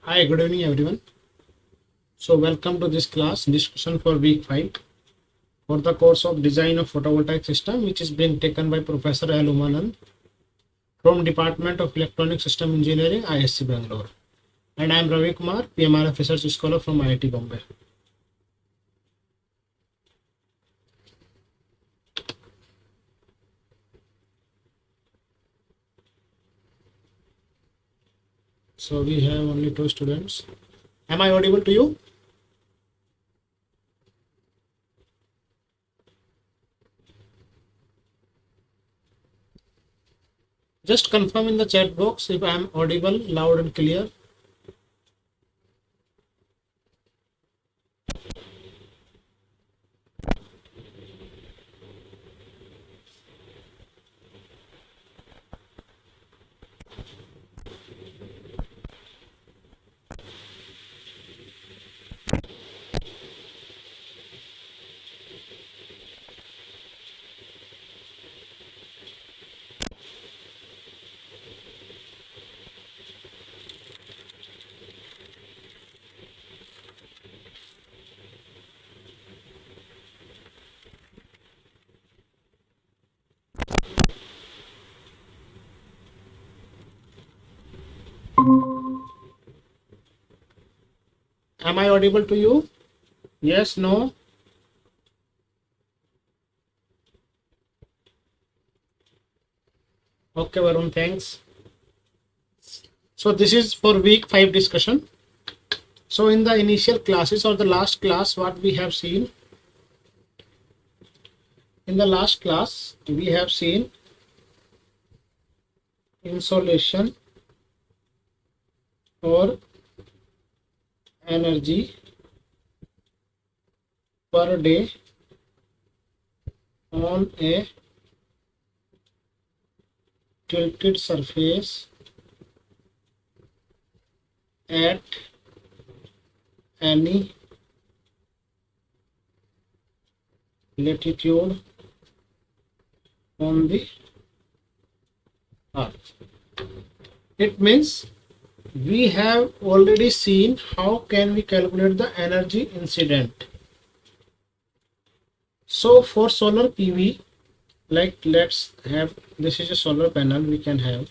Hi, good evening everyone. So welcome to this class discussion for week 5 for the course of Design of Photovoltaic System, which is being taken by Professor L. Umanand from Department of Electronic System Engineering, ISC Bangalore. And I am Ravi Kumar, PMRF Research Scholar from IIT Bombay. So we have only 2 students. Am I audible to you? Just confirm in the chat box if I am audible, loud and clear. Am I audible to you? Yes, no? Okay, Varun, thanks. So this is for week 5 discussion. So in the initial classes or the last class, what we have seen, in the last class, we have seen insolation or energy per day on a tilted surface at any latitude on the earth. It means we have already seen how can we calculate the energy incident. So for solar PV, like let's have, this is a solar panel we can have.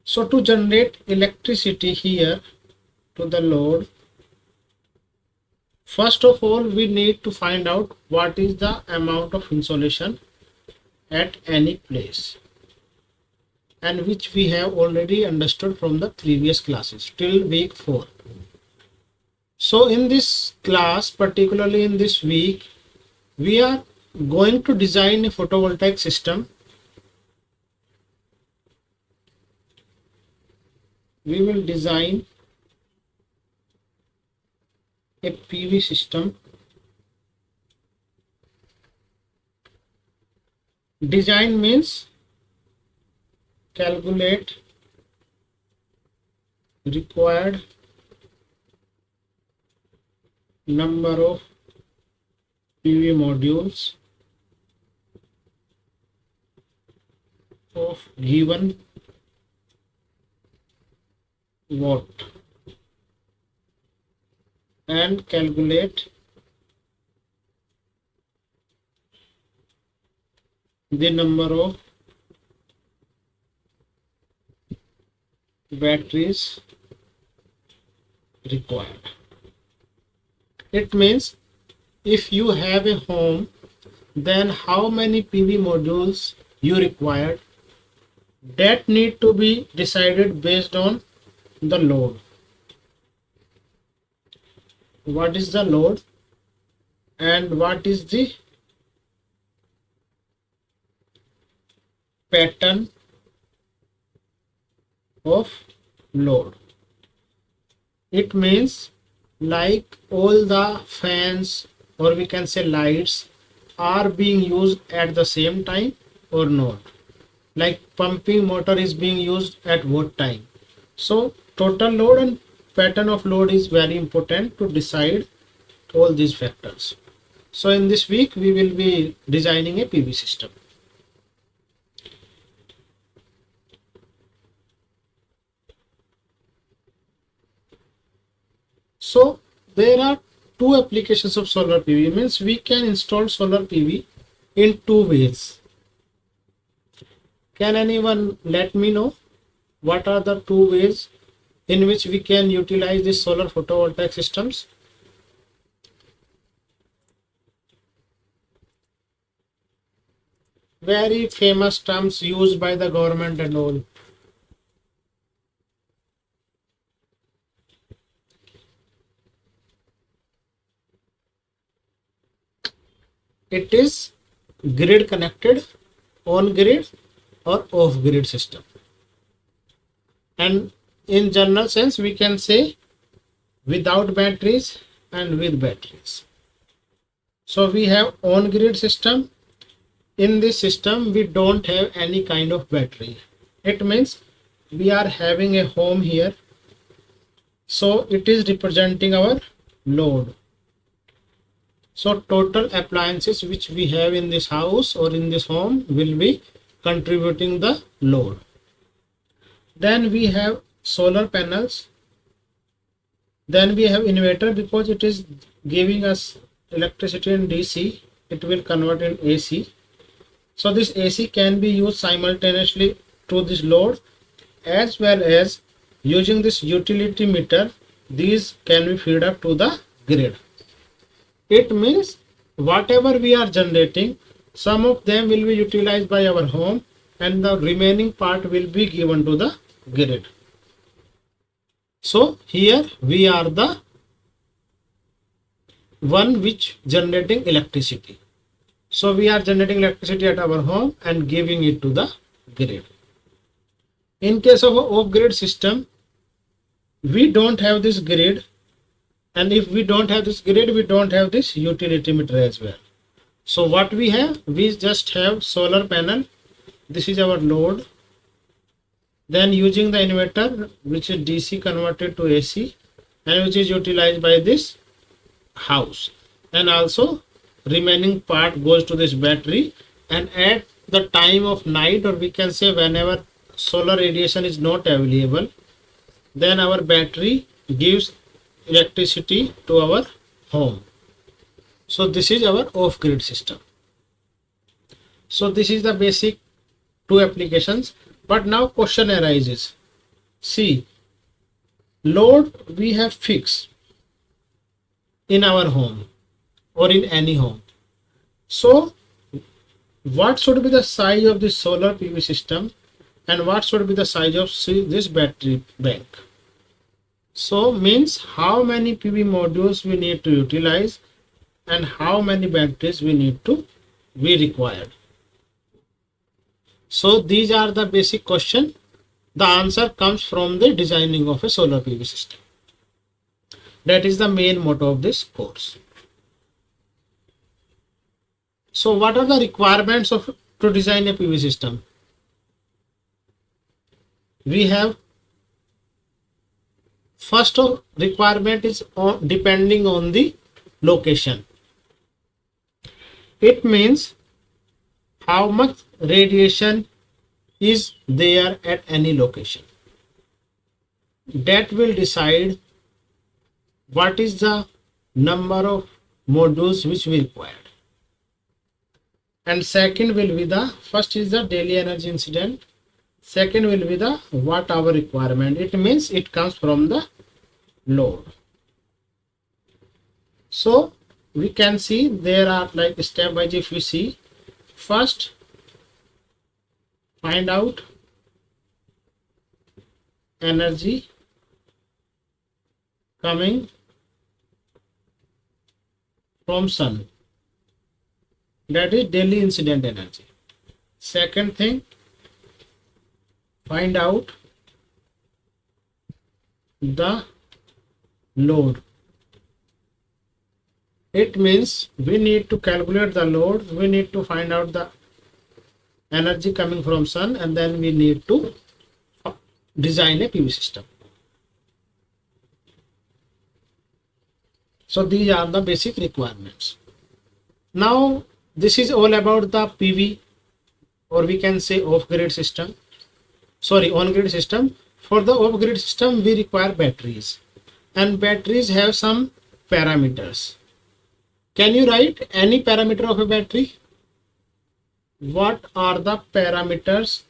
So to generate electricity here to the load, first of all we need to find out what is the amount of insolation at any place, and which we have already understood from the previous classes till week 4. So in this class, particularly in this week, we are going to design a photovoltaic system. We will design a PV system. Design means calculate required number of PV modules of given watt and calculate the number of batteries required. It means if you have a home, then how many PV modules you require, that need to be decided based on the load. What is the load and what is the pattern of load. It means like all the fans or we can say lights are being used at the same time or not, like pumping motor is being used at what time. So total load and pattern of load is very important to decide all these factors. So in this week we will be designing a PV system. So there are two applications of solar PV. Means we can install solar PV in two ways. Can anyone let me know what are the two ways in which we can utilize these solar photovoltaic systems? Very famous terms used by the government and all. It is grid connected, on grid or off grid system. And in general sense, we can say without batteries and with batteries. So we have on grid system. In this system, we don't have any kind of battery. It means we are having a home here. So it is representing our load. So total appliances which we have in this house or in this home will be contributing the load. Then we have solar panels. Then we have inverter, because it is giving us electricity in DC. It will convert in AC. So this AC can be used simultaneously to this load, as well as using this utility meter. These can be fed up to the grid. It means whatever we are generating, some of them will be utilized by our home and the remaining part will be given to the grid. So here we are the one which generating electricity. So we are generating electricity at our home and giving it to the grid. In case of off-grid system, we don't have this grid, and if we don't have this grid, we don't have this utility meter as well. So what we have, we just have solar panel. This is our load. Then using the inverter, which is DC converted to AC and which is utilized by this house, and also remaining part goes to this battery. And at the time of night, or we can say whenever solar radiation is not available, then our battery gives electricity to our home. So this is our off-grid system. So this is the basic two applications. But now question arises. See, load we have fixed in our home or in any home. So what should be the size of the solar PV system and what should be the size of this battery bank? So means how many PV modules we need to utilize and how many batteries we need to be required. So these are the basic question. The answer comes from the designing of a solar PV system. That is the main motto of this course. So what are the requirements to design a PV system? We have first of requirement is depending on the location. It means how much radiation is there at any location. That will decide what is the number of modules which we required. And second will be the, first is the daily energy incident. Second will be the watt hour requirement. It means it comes from the load. So we can see there are like step by step. If we see, first find out energy coming from sun, that is daily incident energy. Second thing, find out the load. It means we need to calculate the load, we need to find out the energy coming from sun, and then we need to design a PV system. So these are the basic requirements. Now this is all about the PV, or we can say off-grid system. Sorry, on-grid system. For the off-grid system, we require batteries. and batteries have some parameters. Can you write any parameter of a battery? What are the parameters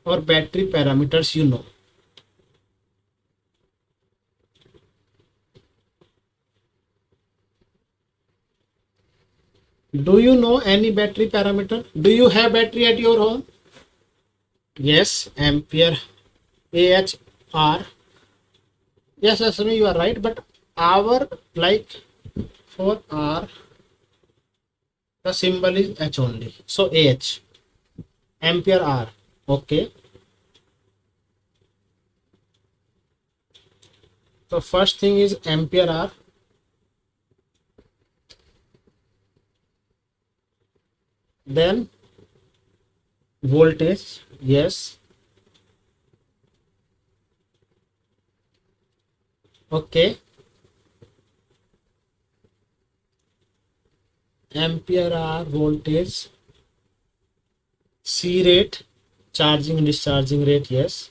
or battery parameters you know? Do you know any battery parameter? Do you have battery at your home? Yes, ampere, AHR. Yes, Asmi, you are right. But our, like for R, the symbol is H only. So AH, ampere R. Okay. So first thing is ampere R. Then voltage. Yes. Okay. Ampere hour voltage. C rate, charging and discharging rate. Yes.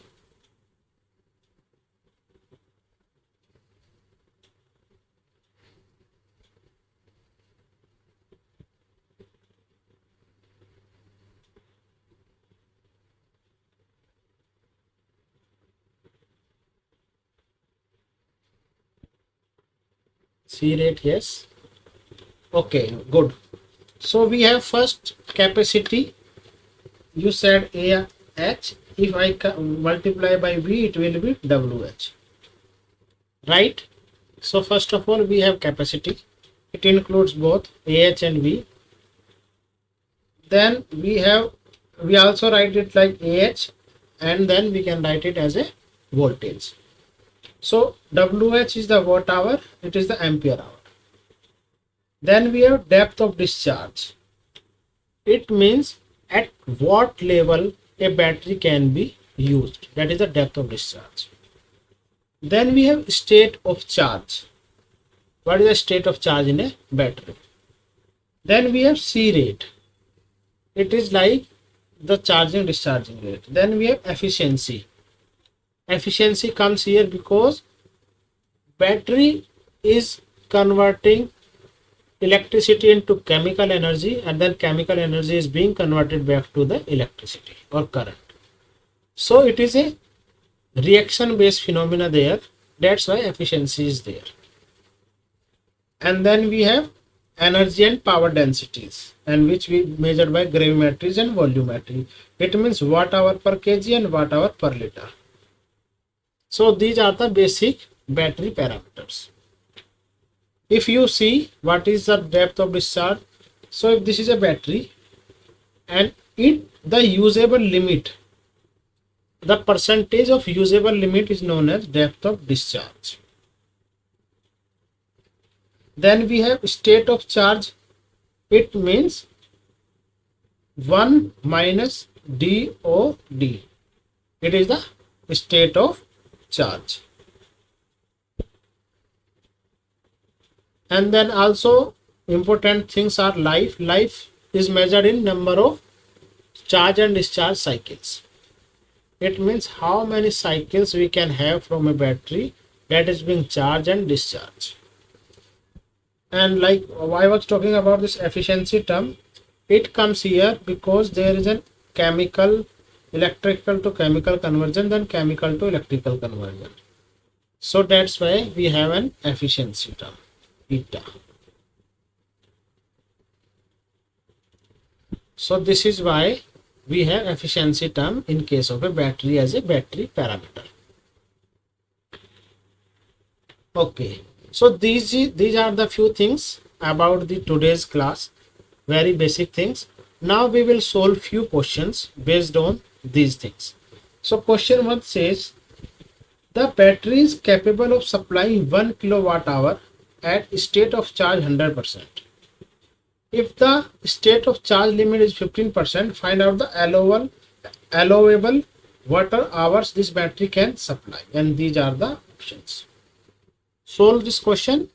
C rate. Yes. Okay, good. So we have first capacity. You said AH. If I multiply by V, it will be WH. Right? So first of all, we have capacity. It includes both AH and V. Then we also write it like AH, and then we can write it as a voltage. So WH is the watt hour, it is the ampere hour. Then we have depth of discharge. It means at what level a battery can be used. That is the depth of discharge. Then we have state of charge. What is the state of charge in a battery? Then we have C rate. It is like the charging discharging rate. Then we have efficiency. Efficiency comes here because battery is converting electricity into chemical energy, and then chemical energy is being converted back to the electricity or current. So it is a reaction based phenomena there. That's why efficiency is there. And then we have energy and power densities, and which we measured by gravimetries and volumetry. It means watt hour per kg and watt hour per liter. So these are the basic battery parameters. If you see what is the depth of discharge, so if this is a battery and the usable limit, the percentage of usable limit is known as depth of discharge. Then we have state of charge. It means 1 minus DOD. It is the state of charge. And then also important things are life. Life is measured in number of charge and discharge cycles. It means how many cycles we can have from a battery that is being charged and discharged. And like I was talking about this efficiency term, it comes here because there is a chemical, electrical to chemical conversion, then chemical to electrical conversion. So that's why we have an efficiency term, eta. So this is why we have efficiency term in case of a battery as a battery parameter. Okay, so these are the few things about the today's class, very basic things. Now we will solve few questions based on these things. So question 1 says the battery is capable of supplying 1 kilowatt hour at state of charge 100%. If the state of charge limit is 15%, find out the allowable watt hours this battery can supply, and these are the options. Solve this question.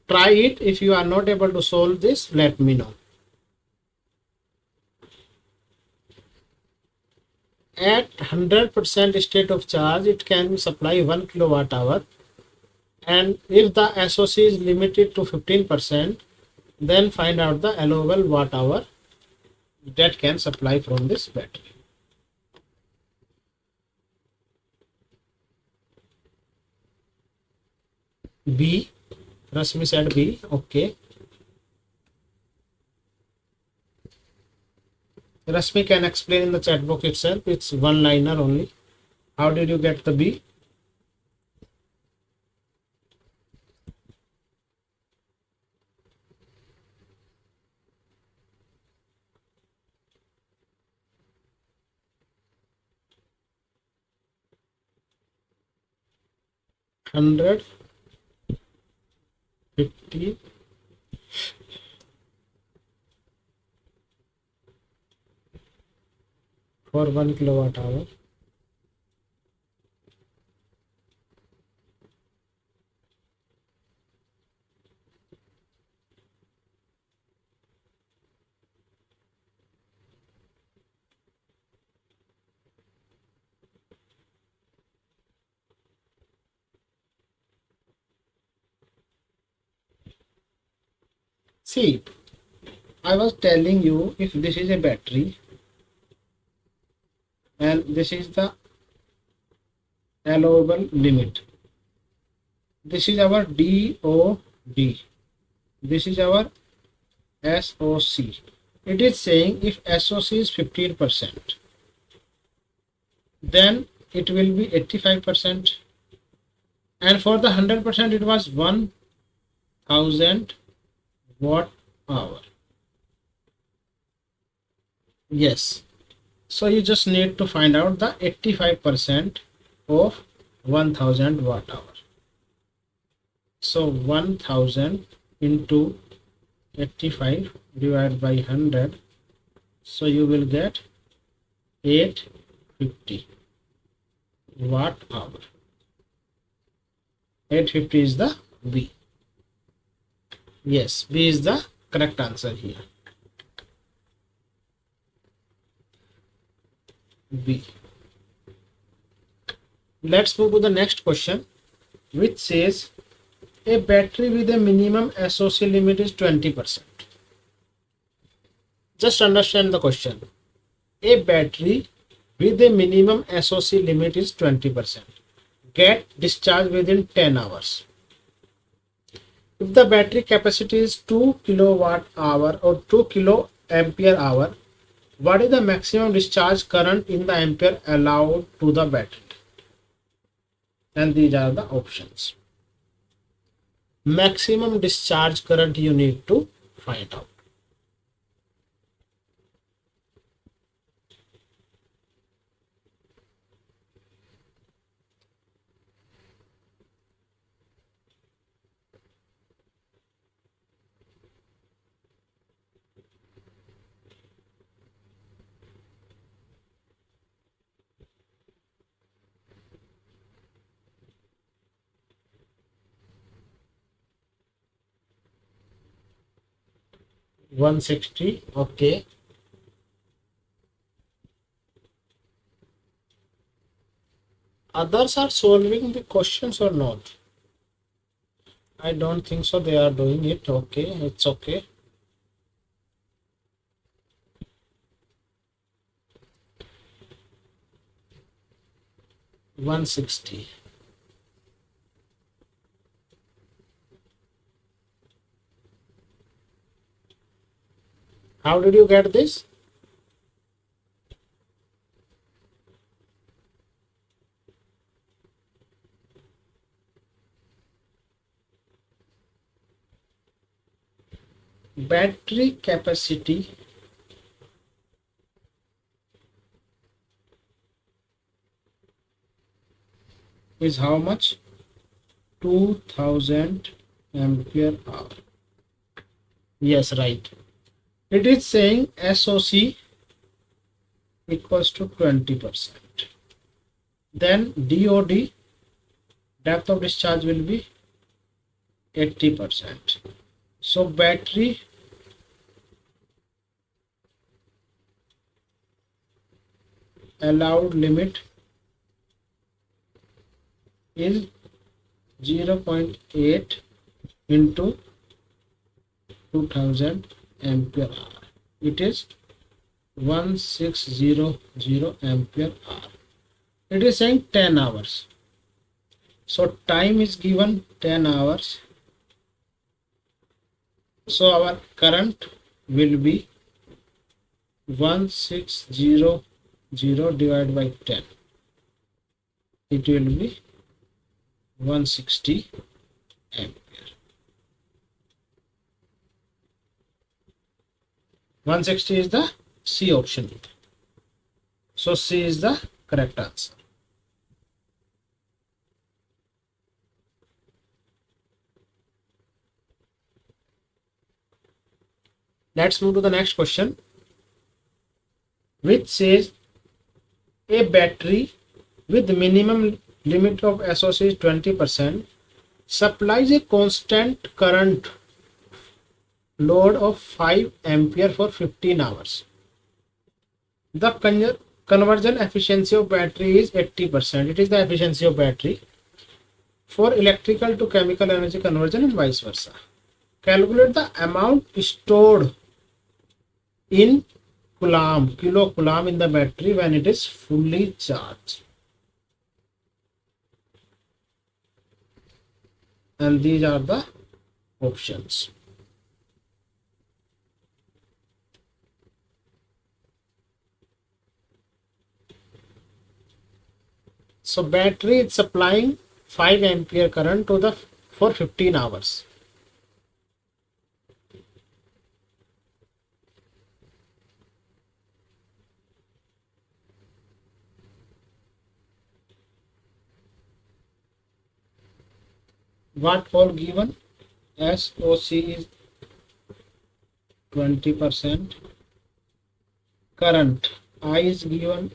Try it. If you are not able to solve this, let me know. At 100% state of charge, it can supply 1 kilowatt hour. And if the SOC is limited to 15%, then find out the allowable watt hour that can supply from this battery. B, Rasmi said B, okay. Rasmi can explain in the chat box itself, it's one liner only. How did you get the B? Hundred 50 for 1 kilowatt hour. See, I was telling you, if this is a battery and this is the allowable limit, this is our DOD, this is our SOC. It is saying if SOC is 15%, then it will be 85%, and for the 100% it was 1000 watt hour. Yes, so you just need to find out the 85% of 1000 watt hour. So 1000 into 85 divided by 100, so you will get 850 watt hour. 850 is the B. Yes, B is the correct answer here. B. Let's move to the next question, which says a battery with a minimum SOC limit is 20%. Just understand the question. A battery with a minimum SOC limit is 20%. Get discharged within 10 hours. If the battery capacity is 2 kilowatt hour or 2 kilo ampere hour, what is the maximum discharge current in the ampere allowed to the battery? And these are the options. Maximum discharge current you need to find out. $160, okay. Others are solving the questions or not? I don't think so. They are doing it. Okay, it's okay. $160. How did you get this? Battery capacity is how much? 2000 ampere hour. Yes, right. It is saying SOC equals to 20%. Then DOD, depth of discharge, will be 80%. So battery allowed limit is 0.8 into 2000 ampere hour. It is 1600 ampere hour. It is saying 10 hours. So time is given 10 hours. So our current will be 1600 divided by 10. It will be 160 ampere. 160 is the C option. So C is the correct answer. Let's move to the next question, which says a battery with minimum limit of SOC is 20% supplies a constant current load of 5 ampere for 15 hours. The conversion efficiency of battery is 80%. It is the efficiency of battery for electrical to chemical energy conversion and vice versa. Calculate the amount stored in kilocoulomb in the battery when it is fully charged. And these are the options. So battery is supplying 5 ampere current to for 15 hours. What all given? SOC is 20%. Current I is given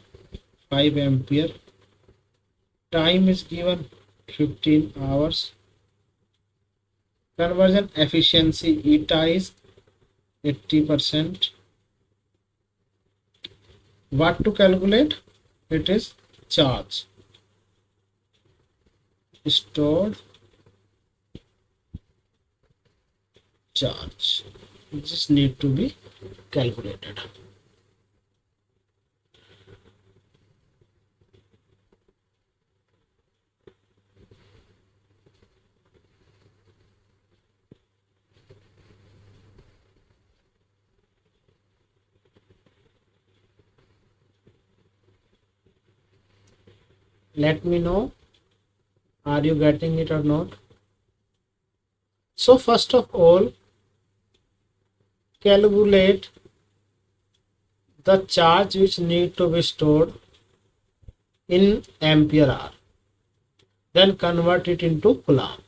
5 ampere. Time is given 15 hours. Conversion efficiency eta is 80%. What to calculate? It is charge. Stored charge. This need to be calculated. Let me know, are you getting it or not? So first of all, calculate the charge which need to be stored in ampere hour, then convert it into coulomb.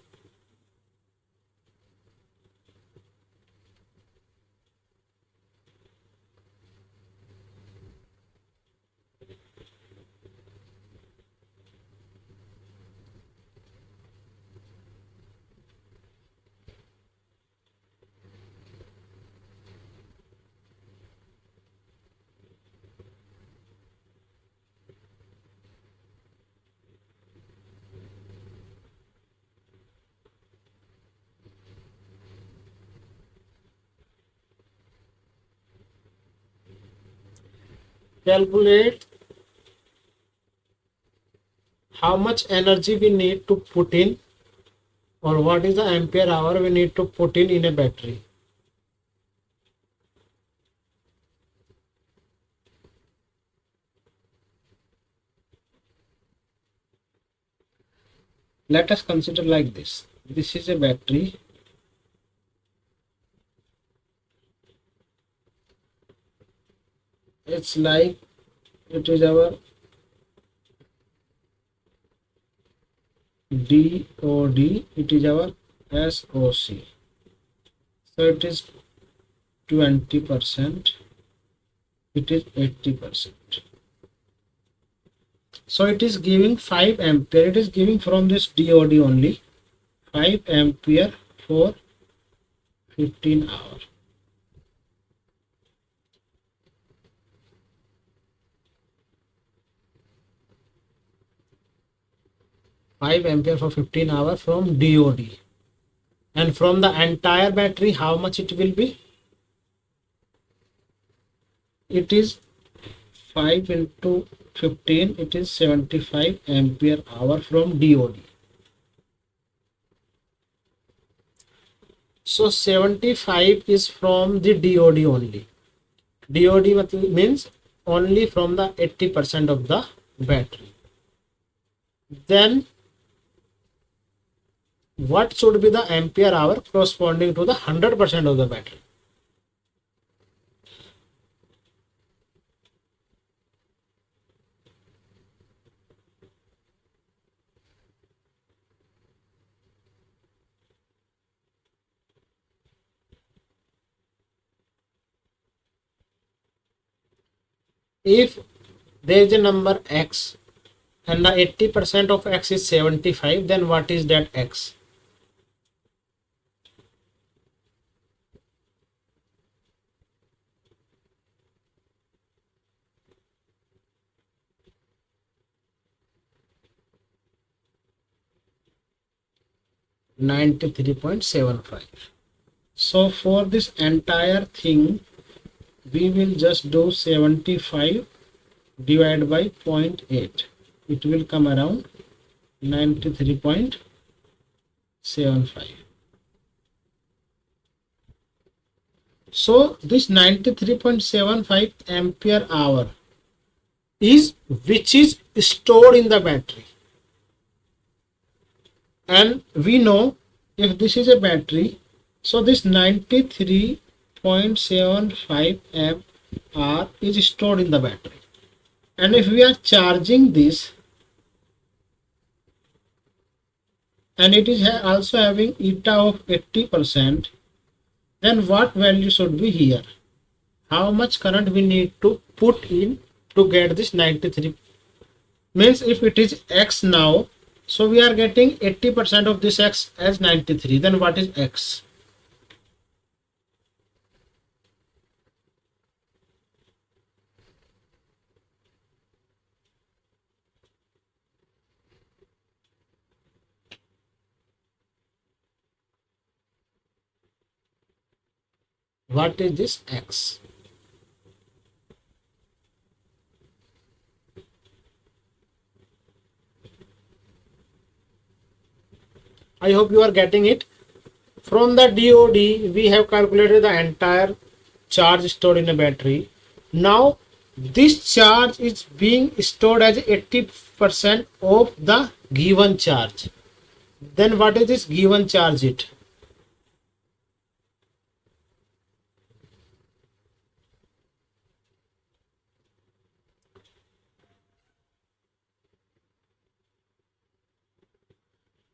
Calculate how much energy we need to put in, or what is the ampere hour we need to put in a battery. Let us consider like this. This is a battery. It's like it is our DOD, it is our SOC. So it is 20%, it is 80%. So it is giving 5 ampere, it is giving from this DOD only 5 ampere for 15 hours. 5 ampere for 15 hours from DOD. And from the entire battery, how much it will be? It is 5 into 15, it is 75 ampere hour from DOD. So 75 is from the DOD only. DOD means only from the 80% of the battery. Then what should be the ampere hour corresponding to the 100% of the battery? If there is a number x and the 80% of x is 75, then what is that x? .75. So for this entire thing, we will just do 75 divided by 0.8. It will come around 93.75. So this 93.75 ampere hour is which is stored in the battery. And we know if this is a battery, so this 93.75 amp hour is stored in the battery. And if we are charging this, and it is also having eta of 80%, then what value should be here? How much current we need to put in to get this 93? Means if it is x now, so we are getting 80% of this x as 93. Then what is x? What is this x? I hope you are getting it. From the DOD, we have calculated the entire charge stored in a battery. Now, this charge is being stored as 80% of the given charge. Then what is this given charge it?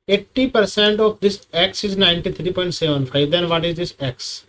%, of this x is 93.75. Then what is this x?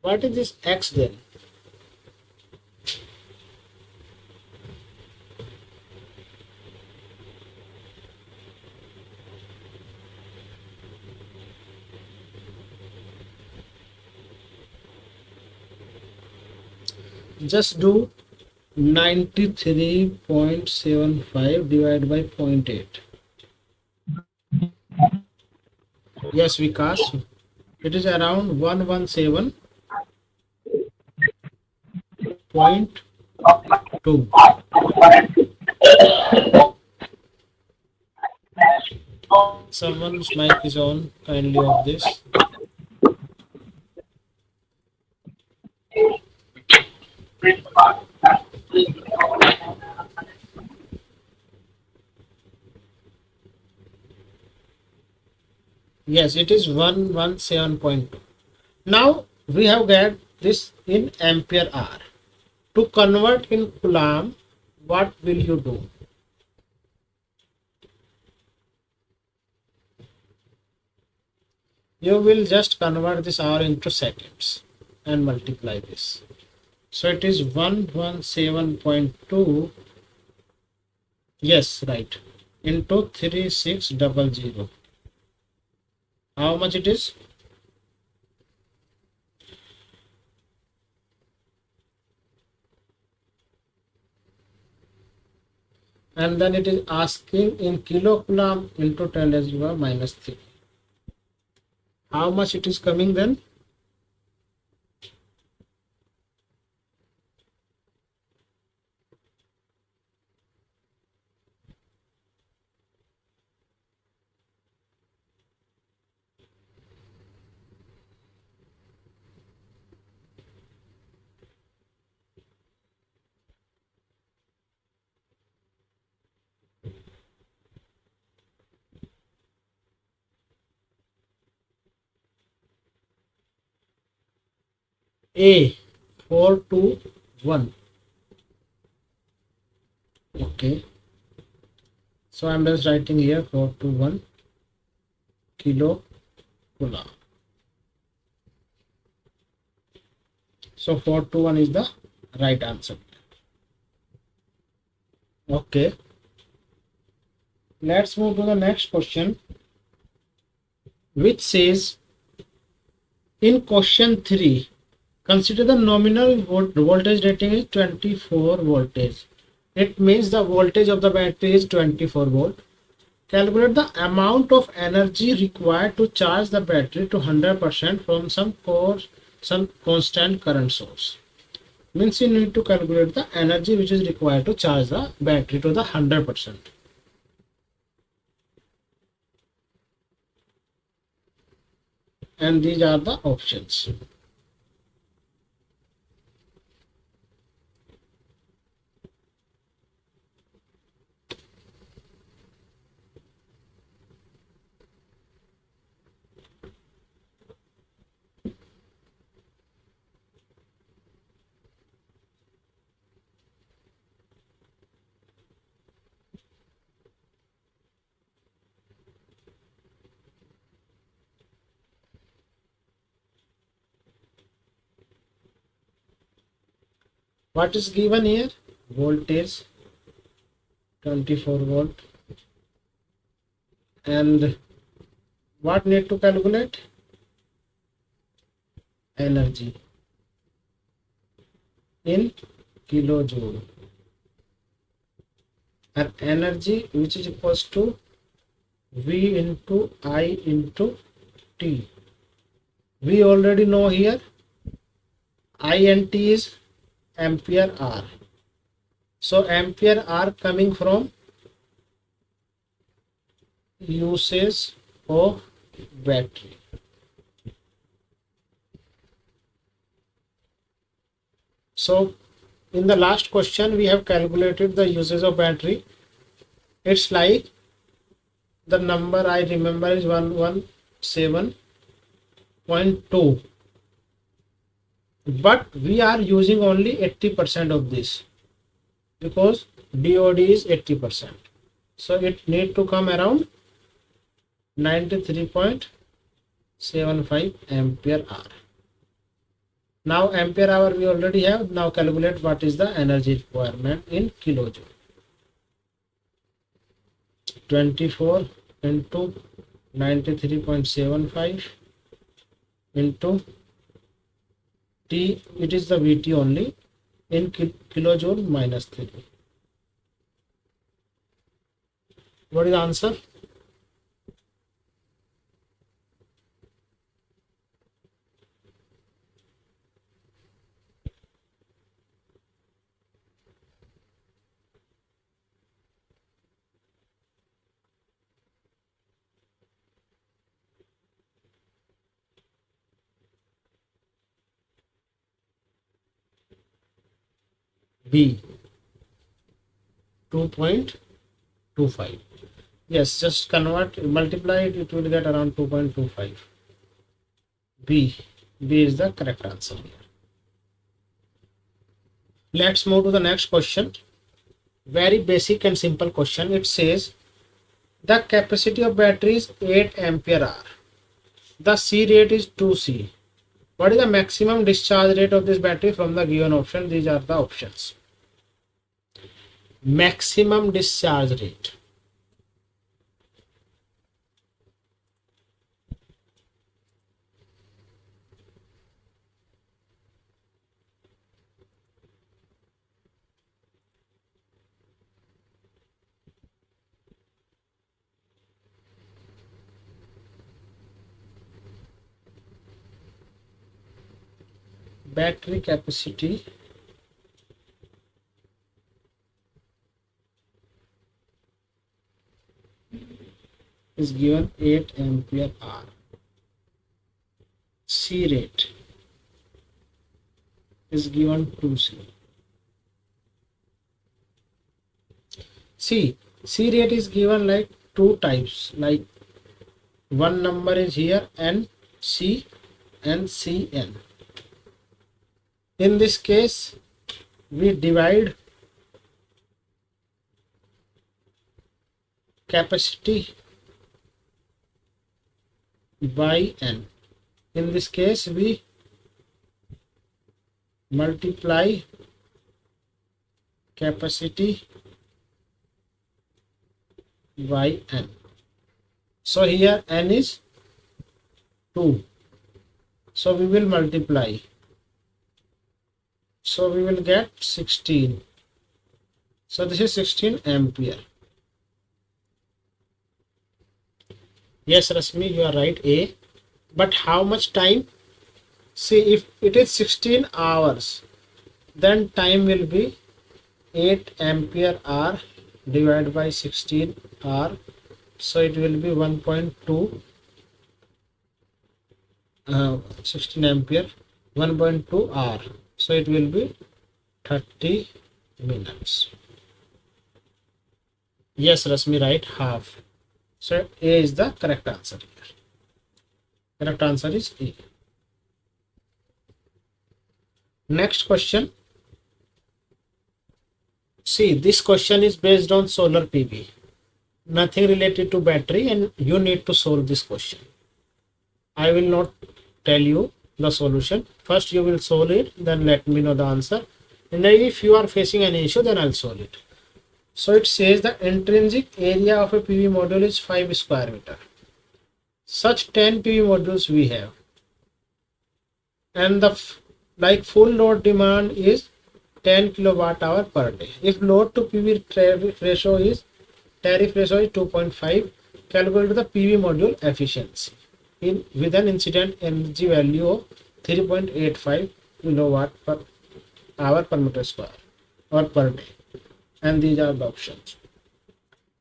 What is this x then? Just do 93.75 divided by 0.8. Yes, Vikas, it is around 117.2. Someone's mic is on, kindly off this. Yes, it is 117.2. Now we have got this in ampere hour. To convert in coulomb, what will you do? You will just convert this hour into seconds and multiply this. So it is 117.2. Yes, right. Into 3600. How much it is? And then it is asking in kilocoulomb into 10 raised to the power minus 3. How much it is coming then? A 421. Okay. So I'm just writing here 421 kilo coulomb. So 421 is the right answer. Okay. Let's move to the next question, which says in question 3, consider the nominal voltage rating is 24 voltage. It means the voltage of the battery is 24 volt. Calculate the amount of energy required to charge the battery to 100% from some constant current source. Means you need to calculate the energy which is required to charge the battery to the 100%. And these are the options. What is given here? Voltage 24 volt. And what need to calculate? Energy in kilojoule. And energy which is equals to V into I into T. We already know here I and T is ampere hour. So ampere hour coming from usage of battery. So in the last question we have calculated the usage of battery. It's like the number I remember is 117.2, but we are using only 80% of this because DOD is 80%. So it need to come around 93.75 ampere hour. Now ampere hour we already have. Now calculate what is the energy requirement in kilojoule. 24 into 93.75 into T, it is the VT only, in kilojoule minus 3. What is the answer? B, 2.25. Yes, just convert, multiply it, it will get around 2.25. B. B is the correct answer here. Let's move to the next question. Very basic and simple question. It says the capacity of battery is 8 ampere hour. The C rate is 2C. What is the maximum discharge rate of this battery from the given option? These are the options. Maximum discharge rate. Battery capacity is given 8 ampere hour. C rate is given 2C. C rate is given like two types, like one number is here NC and CN. In this case, we divide capacity by N. In this case, we multiply capacity by N. So here N is 2. So we will multiply. So we will get 16. So this is 16 ampere. Yes, Rasmi, you are right, A. But how much time? See, if it is 16 hours, then time will be 8 ampere hour divided by 16 hour. So it will be 1.2 16 ampere 1.2 hour. So it will be 30 minutes. Yes, Rasmi, right, half. So A is the correct answer here. Correct answer is A. Next question. See, this question is based on solar PV. Nothing related to battery, and you need to solve this question. I will not tell you the solution. First you will solve it, then let me know the answer. And if you are facing an issue, then I'll solve it. So it says the intrinsic area of a PV module is 5 square meter. Such 10 PV modules we have. And the full load demand is 10 kilowatt hour per day. If load to PV tariff ratio is 2.5, calculate the PV module efficiency with an incident energy value of 3.85 kilowatt per hour per meter square or per day. And these are the options.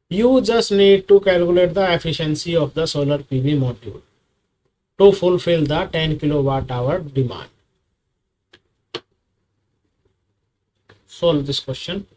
You just need to calculate the efficiency of the solar PV module to fulfill the 10 kilowatt hour demand. Solve this question.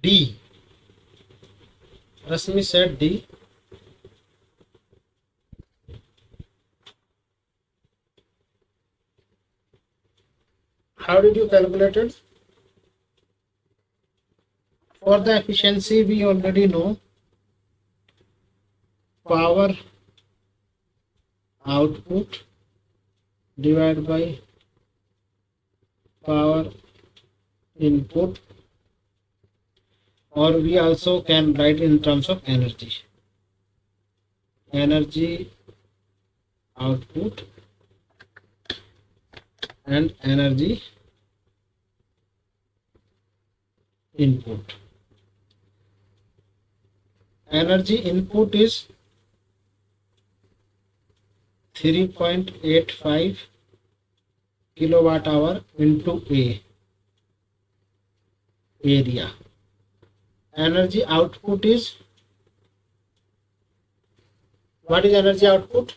D. Rasmi said D. How did you calculate it? For the efficiency, we already know power output divided by power input, or we also can write in terms of energy. Energy output and energy input. Energy input is 3.85 kilowatt hour into A area. Energy output is, what is energy output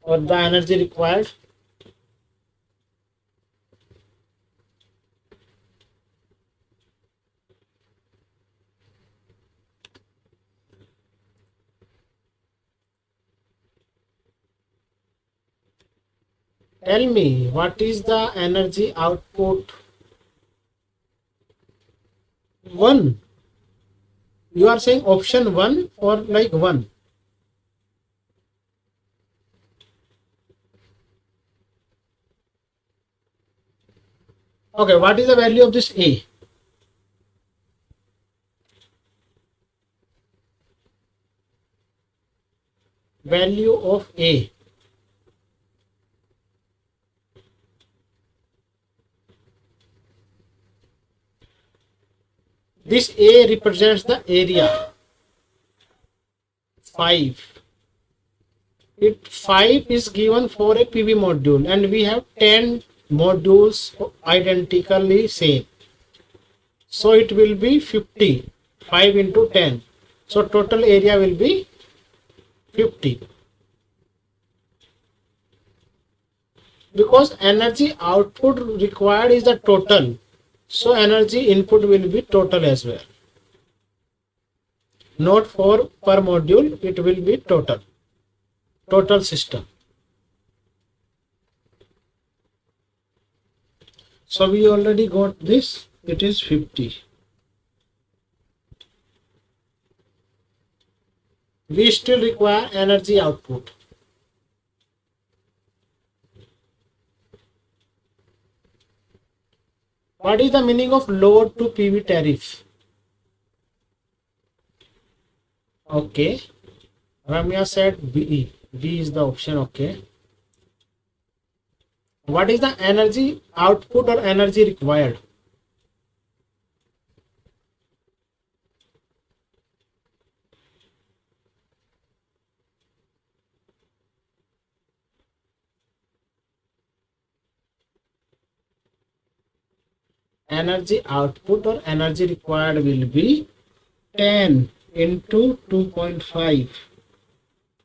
or the energy required? Tell me, what is the energy output? 1. You are saying option 1 or like 1? Okay, what is the value of this A? Value of A. This A represents the area. 5. 5 is given for a PV module and we have 10 modules identically same. So it will be 50. 5 into 10. So total area will be 50. Because energy output required is the total. So energy input will be total as well. Not for per module, it will be total. Total system. So we already got this. It is 50. We still require energy output. What is the meaning of load to PV tariff? Okay. Ramya said B. B is the option. Okay. What is the energy output or energy required? Energy output or energy required will be 10 into 2.5.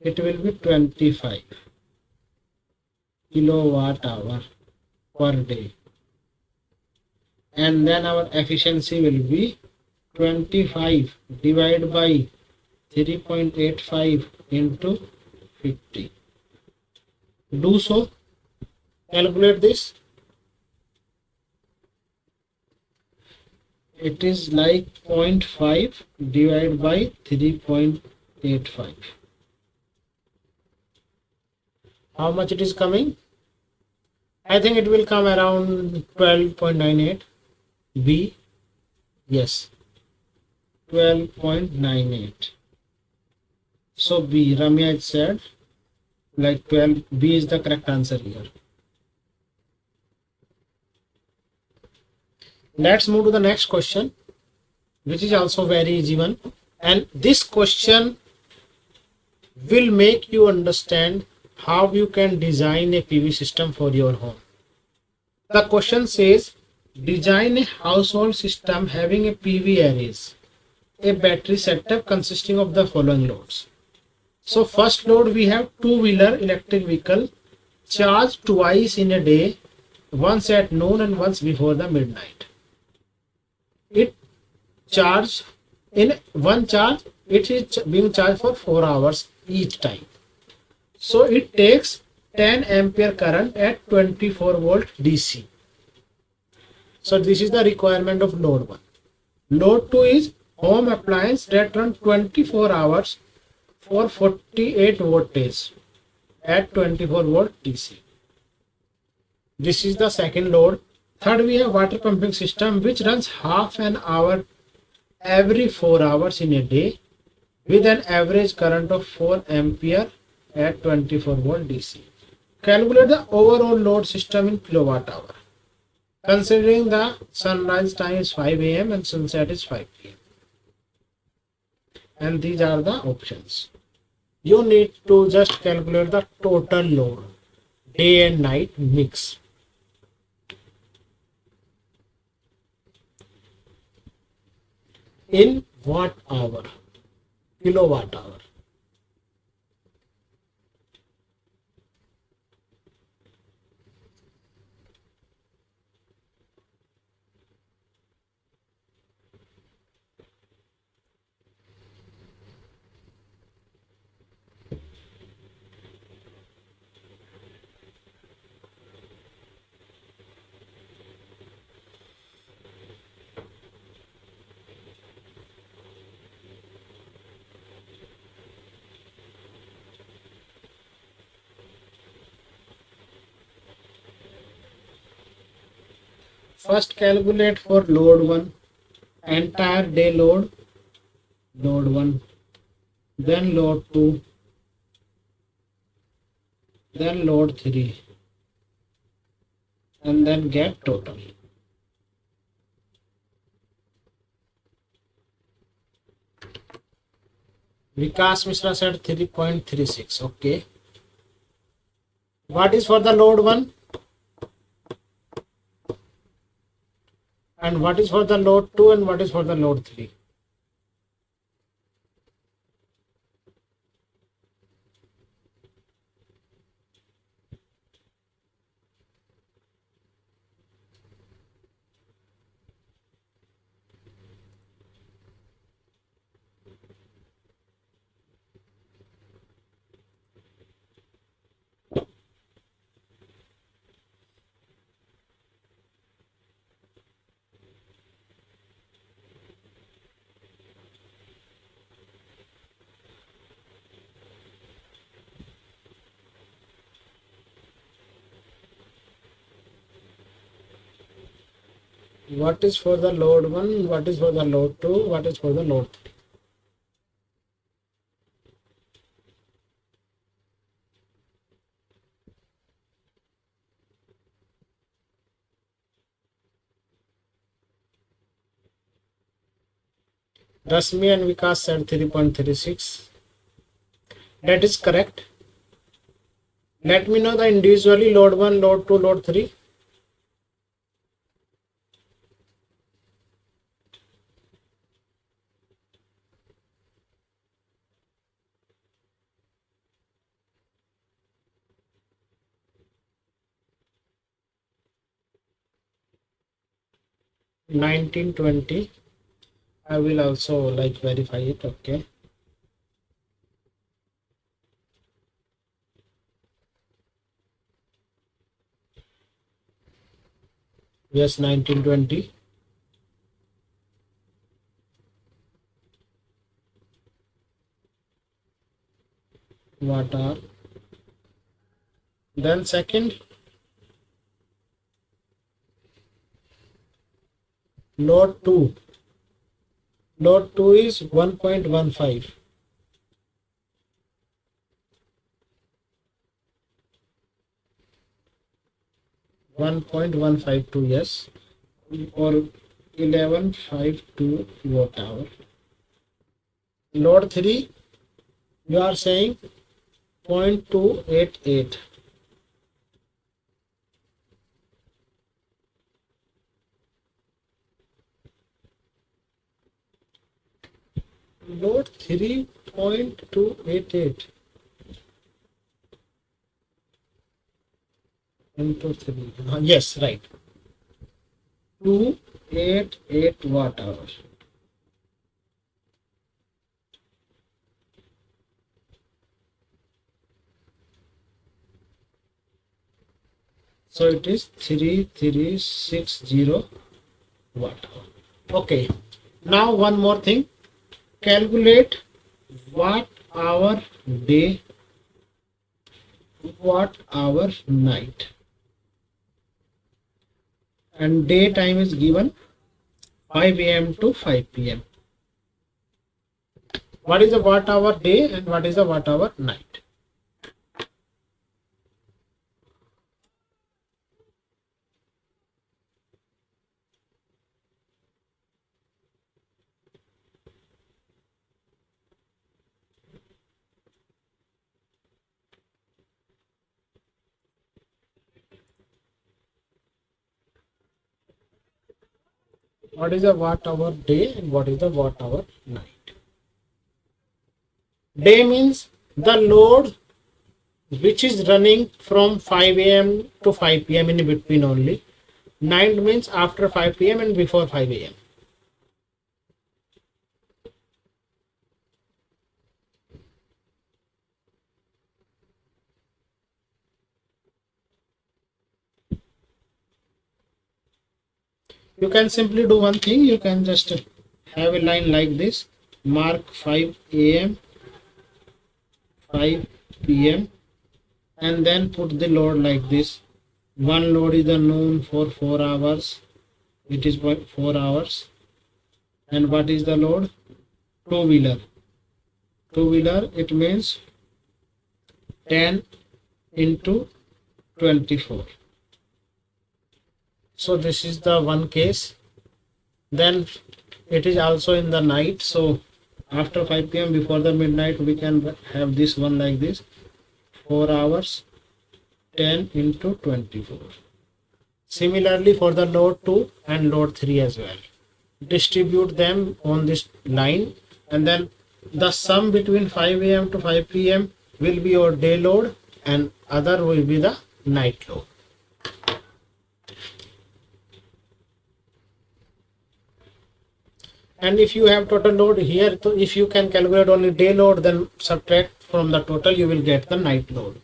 It will be 25 kilowatt hour per day. And then our efficiency will be 25 divided by 3.85 into 50. Do so. Calculate this. It is like 0.5 divided by 3.85. How much it is coming? I think it will come around 12.98. B. Yes. 12.98. So B. Ramya had said like 12. B is the correct answer here. Let's move to the next question, which is also very easy one. And this question will make you understand how you can design a PV system for your home. The question says, design a household system having a PV arrays, a battery setup consisting of the following loads. So first load, we have two-wheeler electric vehicle charged twice in a day, once at noon and once before the midnight. charged in one charge, it is being charged for 4 hours each time. So it takes 10 ampere current at 24 volt DC. So this is the requirement of load 1. Load 2 is home appliance that run 24 hours for 48 voltage at 24 volt DC. This is the second load. Third, we have water pumping system which runs half an hour every 4 hours in a day with an average current of 4 ampere at 24 volt DC. Calculate the overall load system in kilowatt hour. Considering the sunrise time is 5 a.m. and sunset is 5 p.m. And these are the options. You need to just calculate the total load, day and night mix. In watt hour, kilowatt hour. First calculate for load 1, entire day load, load 1, then load 2, then load 3, and then get total. Vikas Mishra said 3.36. Okay. What is for the load 1? And what is for the load 2 and what is for the load 3? What is for the load 1, what is for the load 2, what is for the load 3? Rasmi and Vikas said 3.36. That is correct. Let me know the individually load 1, load 2, load 3. $19.20. I will also verify it. Okay. Yes, 1920. Watt hour. Then second, load 2. Load 2 is 1.15. $1.152, yes, or 1152 watt hour. Load 3, you are saying 0.288. Load 3.288 into 3. Yes, right. 288 watt hours. So it is 3360 watt hour. Okay, now one more thing, calculate watt hour day, watt hour night, and day time is given 5 a.m. to 5 p.m. What is the watt hour day and what is the watt hour night? What is the watt hour day and what is the watt hour night? Day means the load which is running from 5 a.m. to 5 p.m. in between only. Night means after 5 p.m. and before 5 a.m. You can simply do one thing, you can just have a line like this, mark 5 a.m., 5 p.m. and then put the load like this. One load is the noon for 4 hours, it is 4 hours. And what is the load? Two-wheeler. Two-wheeler, it means 10 into 24. So this is the one case. Then it is also in the night, so after 5 p.m. before the midnight we can have this one like this, 4 hours, 10 into 24. Similarly for the load 2 and load 3 as well, distribute them on this line, and then the sum between 5 a.m. to 5 p.m. will be your day load and other will be the night load. And if you have total load here, so if you can calculate only day load, then subtract from the total, you will get the night load.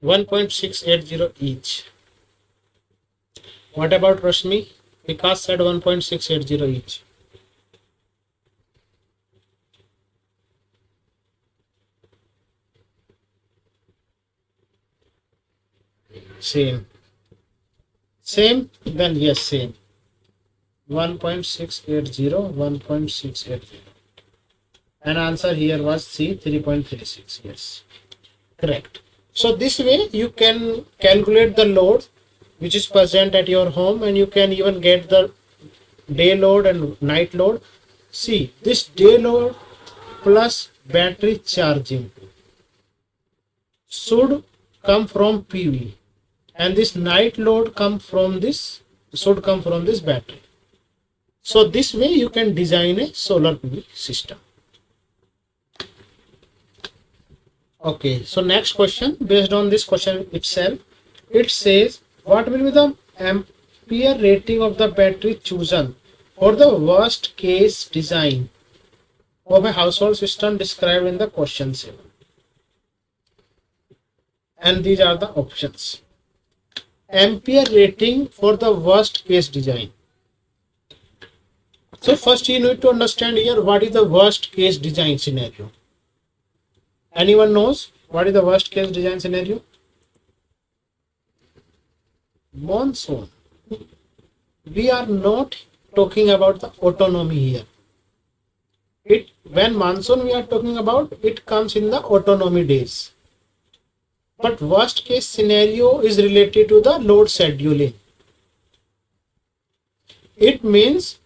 $1.680 each. What about Rashmi? Vikas said 1.680 each. Same. Same? Then yes, same. 1.680, 1.680. And answer here was C, 3.36. Yes, correct. So this way you can calculate the load which is present at your home, and you can even get the day load and night load. See, this day load plus battery charging, should come from PV, and this night load should come from this battery. So this way you can design a solar PV system. Okay, so next question, based on this question itself, it says what will be the ampere rating of the battery chosen for the worst case design of a household system described in the question 7. And these are the options. Ampere rating for the worst case design. So first you need to understand here what is the worst case design scenario. Anyone knows what is the worst case design scenario? Monsoon. We are not talking about the autonomy here. When monsoon we are talking about, it comes in the autonomy days. But worst case scenario is related to the load scheduling. It means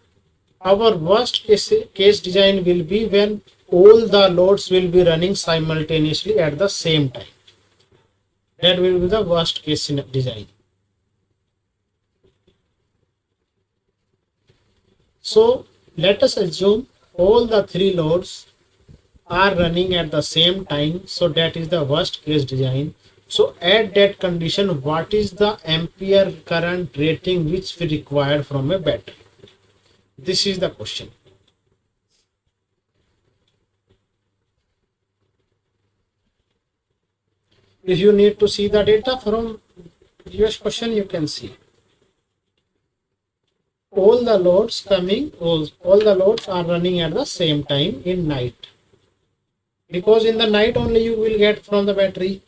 our worst case design will be when all the loads will be running simultaneously at the same time. That will be the worst case design. So let us assume all the three loads are running at the same time. So that is the worst case design. So at that condition, what is the ampere current rating which we require from a battery? This is the question. If you need to see the data from previous question, you can see. All the loads are running at the same time in night. Because in the night only you will get from the battery.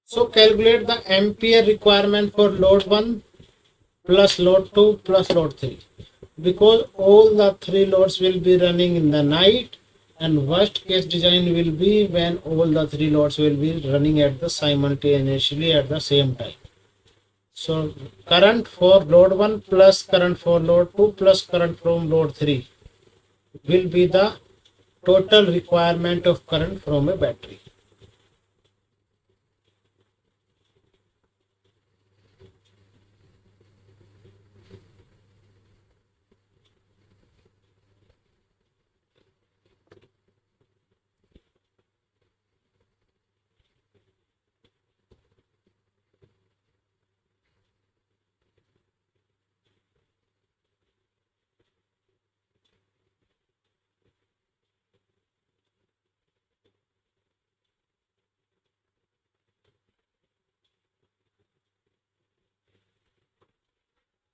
So calculate the ampere requirement for load 1 plus load 2 plus load 3. Because all the three loads will be running in the night, and worst case design will be when all the three loads will be running at the simultaneously at the same time. So current for load 1 plus current for load 2 plus current from load 3 will be the total requirement of current from a battery.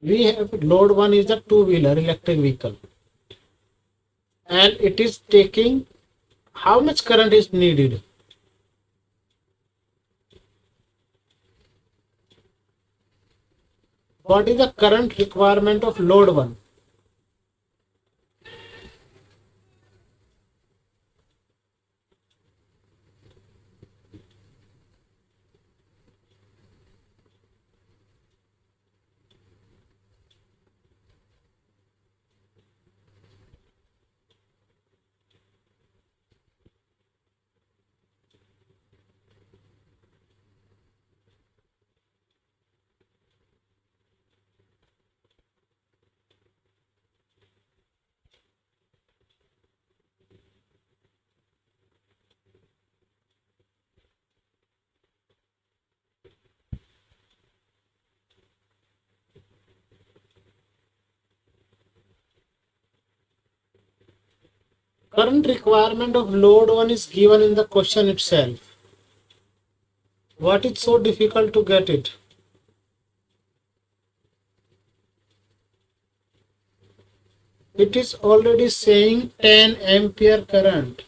We have load 1 is the two-wheeler electric vehicle, and it is taking how much current is needed? What is the current requirement of load 1? Current requirement of load 1 is given in the question itself. What is so difficult to get it? It is already saying 10 ampere current.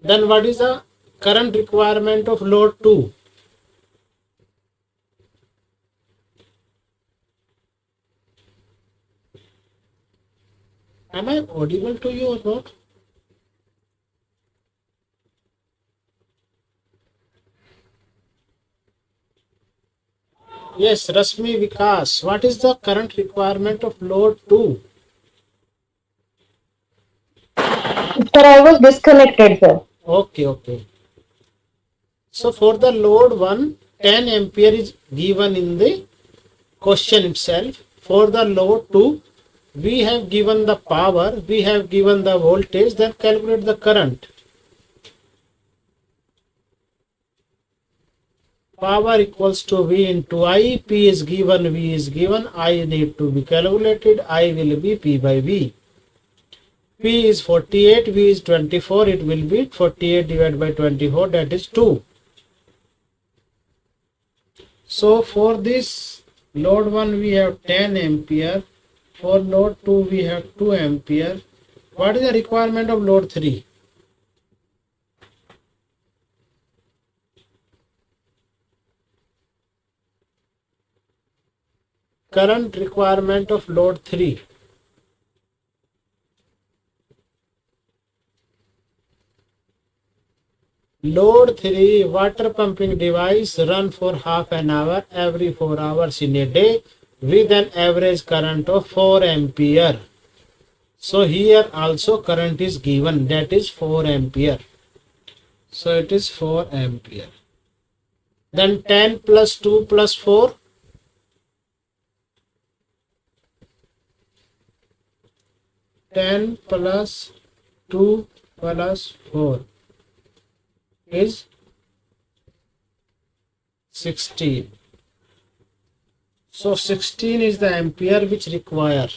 Then what is the current requirement of load 2? Am I audible to you or not? Yes, Rasmi Vikas. What is the current requirement of load 2? Sir, I was disconnected, sir. Okay. So for the load 1, 10 ampere is given in the question itself. For the load 2, we have given the power, we have given the voltage, then calculate the current. Power equals to V into I. P is given, V is given. I need to be calculated. I will be P by V. P is 48, V is 24. It will be 48 divided by 24, that is 2. So for this load 1 we have 10 ampere. For load 2 we have 2 ampere. What is the requirement of load 3? Current requirement of load 3. Load 3 water pumping device run for half an hour every 4 hours in a day with an average current of 4 ampere. So here also current is given, that is 4 ampere. So it is 4 ampere. Then 10 plus 2 plus 4. 10 plus 2 plus 4 is 16. So 16 is the ampere which require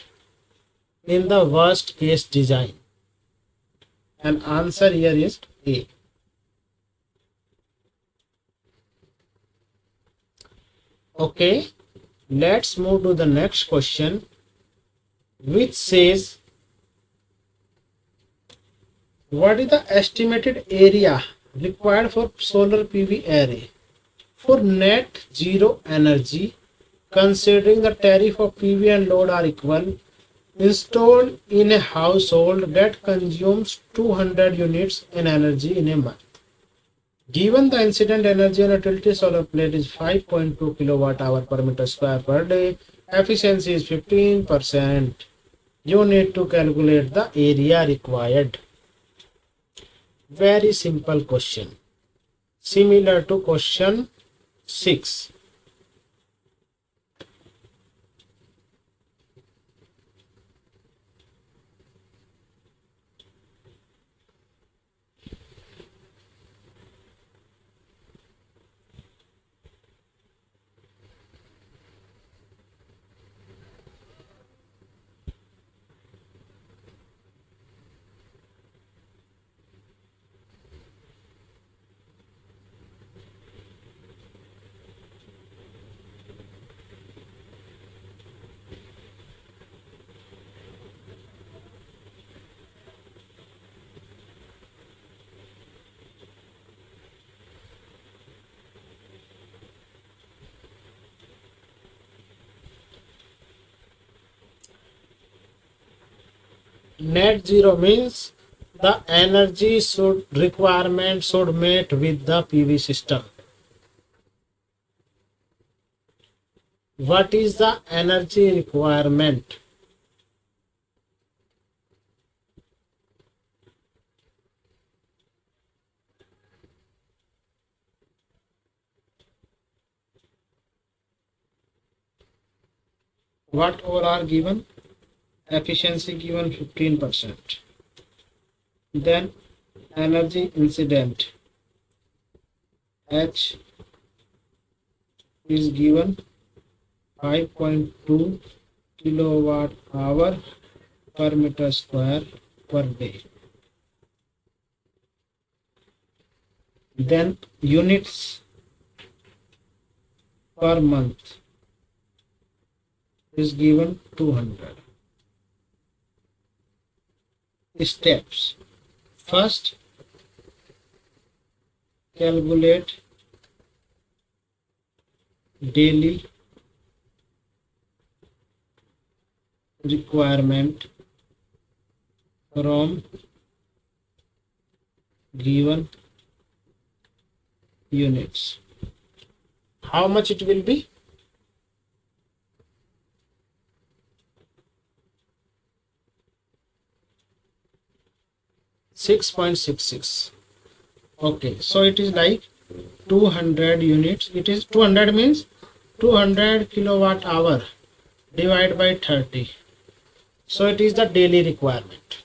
in the worst case design. And answer here is A. Okay, let's move to the next question, which says what is the estimated area required for solar PV array for net zero energy considering the tariff of PV and load are equal, installed in a household that consumes 200 units in energy in a month. Given the incident energy on a tilted solar plate is 5.2 kilowatt hour per meter square per day, efficiency is 15%. You need to calculate the area required. Very simple question. Similar to question 6. Net zero means the energy requirement should meet with the PV system. What is the energy requirement? What all are given? Efficiency given 15%. Then energy incident H is given 5.2 kilowatt hour per meter square per day. Then units per month is given 200. Steps. First, calculate daily requirement from given units. How much it will be? 6.66. Okay, so it is like 200 units. It is 200 means 200 kilowatt hour divided by 30. So it is the daily requirement.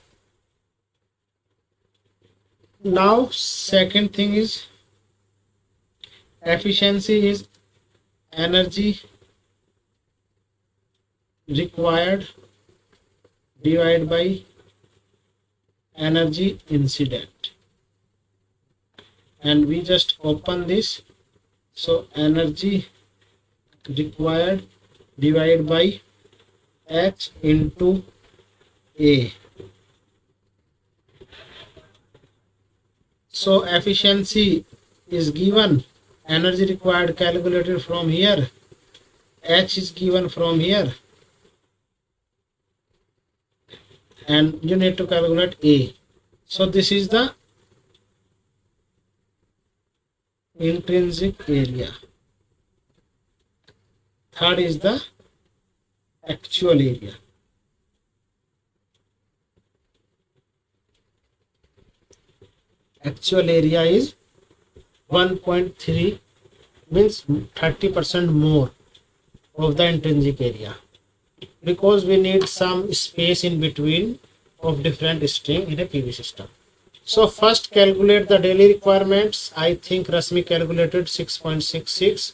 Now second thing is efficiency is energy required divided by energy incident, and we just open this. So energy required divided by H into A. So efficiency is given, energy required calculated from here, H is given from here, and you need to calculate A. So this is the intrinsic area. Third is the actual area. Actual area is 1.3, means 30% more of the intrinsic area, because we need some space in between of different string in a PV system. So first calculate the daily requirements. I think Rasmi calculated 6.66.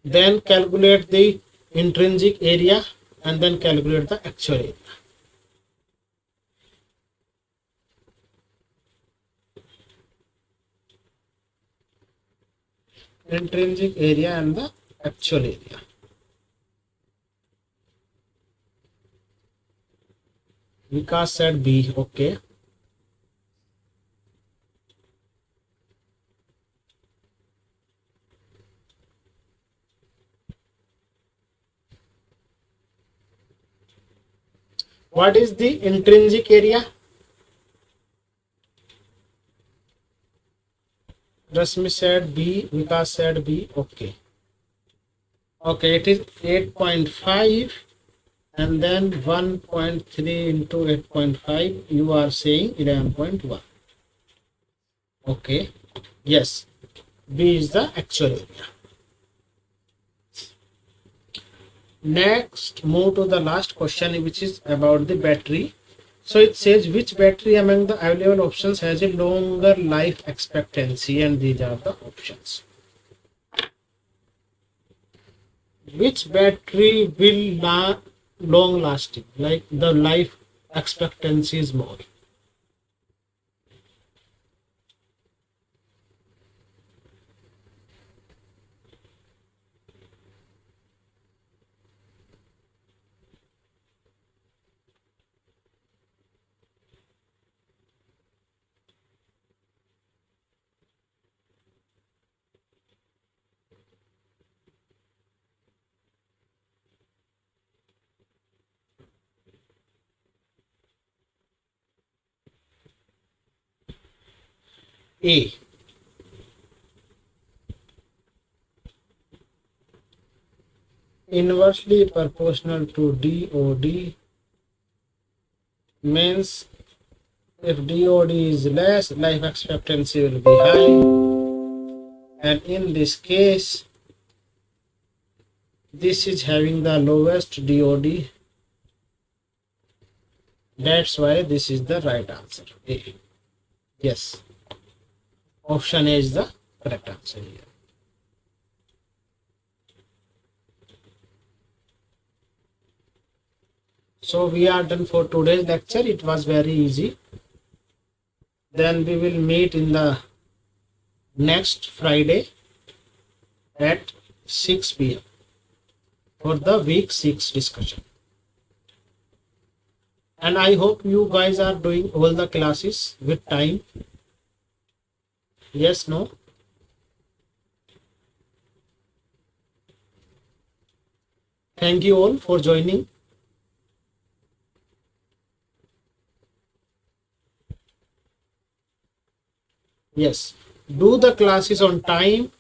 Then calculate the intrinsic area and then calculate the actual area. Intrinsic area and the actual area. Vikas said B. Okay. What is the intrinsic area? Rasmi said B. Vikas said B. Okay. Okay, it is 8.5 and then 1.3 into 8.5. You are saying 11.1. Okay. Yes. B is the actual area. Next, move to the last question, which is about the battery. So it says which battery among the available options has a longer life expectancy, and these are the options. Which battery will long lasting, like the life expectancy is more? A. Inversely proportional to DOD means if DOD is less, life expectancy will be high, and in this case this is having the lowest DOD. That's why this is the right answer. A. Yes. Option A is the correct answer here. So we are done for today's lecture. It was very easy. Then we will meet in the next Friday at 6 p.m. for the week 6 discussion. And I hope you guys are doing all the classes with time. Yes, no? Thank you all for joining. Yes, do the classes on time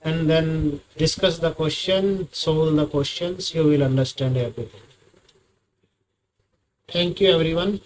and then discuss the question, solve the questions. You will understand everything. Thank you, everyone.